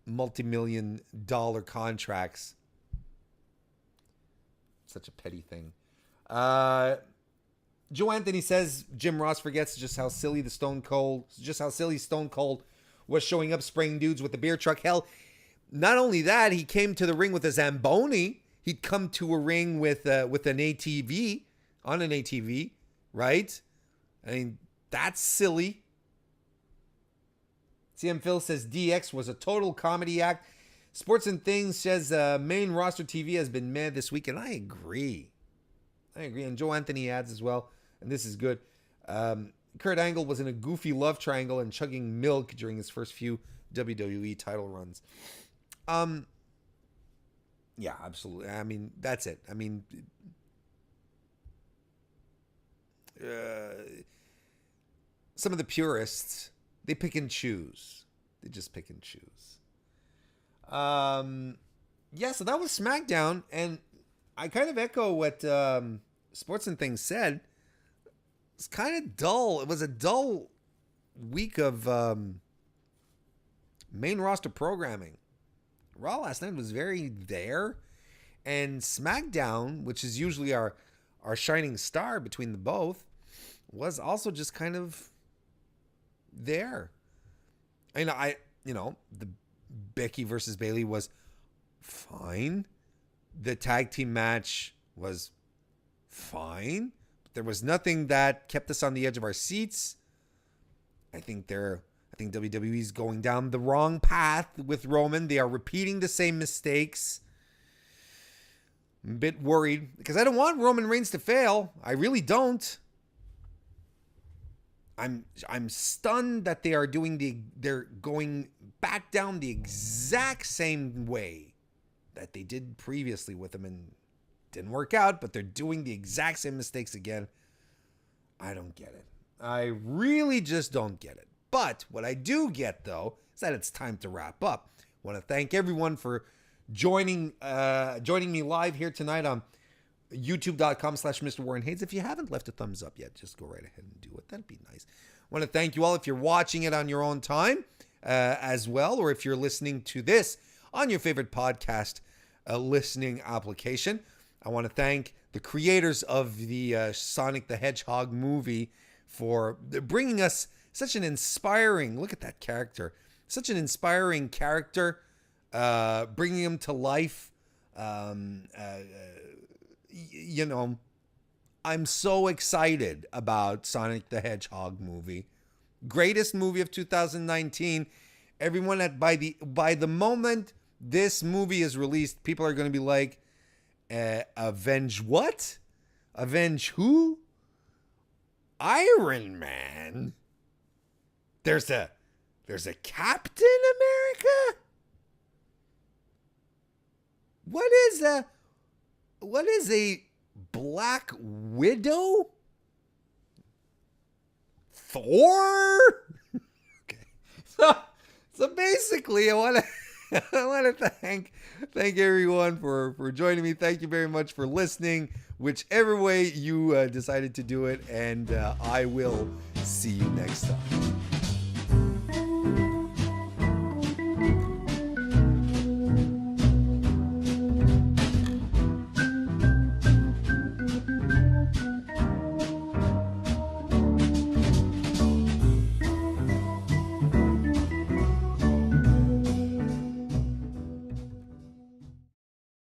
multi-million-dollar contracts? Such a petty thing. Joe Anthony says Jim Ross forgets just how silly Stone Cold was showing up spraying dudes with the beer truck. Hell, not only that, he came to the ring with a Zamboni. He'd come to a ring with an ATV, on an ATV, right? I mean, that's silly. CM Phil says DX was a total comedy act. Sports and Things says main roster TV has been mad this week, and I agree. And Joe Anthony adds as well, and this is good. Kurt Angle was in a goofy love triangle and chugging milk during his first few WWE title runs. Yeah, absolutely. I mean, that's it. I mean, some of the purists, they pick and choose. They just pick and choose. Yeah, so that was SmackDown, and I kind of echo what Sports and Things said. It's kind of dull. It was a dull week of main roster programming. Raw last night was very there. And SmackDown, which is usually our shining star between the both, was also just kind of there. The Becky versus Bayley was fine. The tag team match was fine. But there was nothing that kept us on the edge of our seats. I think WWE's going down the wrong path with Roman. They are repeating the same mistakes. I'm a bit worried because I don't want Roman Reigns to fail. I really don't. I'm stunned that they're going back down the exact same way that they did previously with him and didn't work out, but they're doing the exact same mistakes again. I don't get it. I really just don't get it. But what I do get, though, is that it's time to wrap up. I want to thank everyone for joining me live here tonight on youtube.com/Mr. Warren Hayes. If you haven't left a thumbs up yet, just go right ahead and do it. That'd be nice. I want to thank you all if you're watching it on your own time as well, or if you're listening to this on your favorite podcast listening application. I want to thank the creators of the Sonic the Hedgehog movie for bringing us such an inspiring, look at that character, such an inspiring character, bringing him to life. I'm so excited about Sonic the Hedgehog movie. Greatest movie of 2019. Everyone by the moment this movie is released, people are going to be like, avenge what? Avenge who? Iron Man? There's a Captain America? What is a Black Widow? Thor? Okay. So basically I want to thank everyone for joining me. Thank you very much for listening, whichever way you decided to do it, and I will see you next time.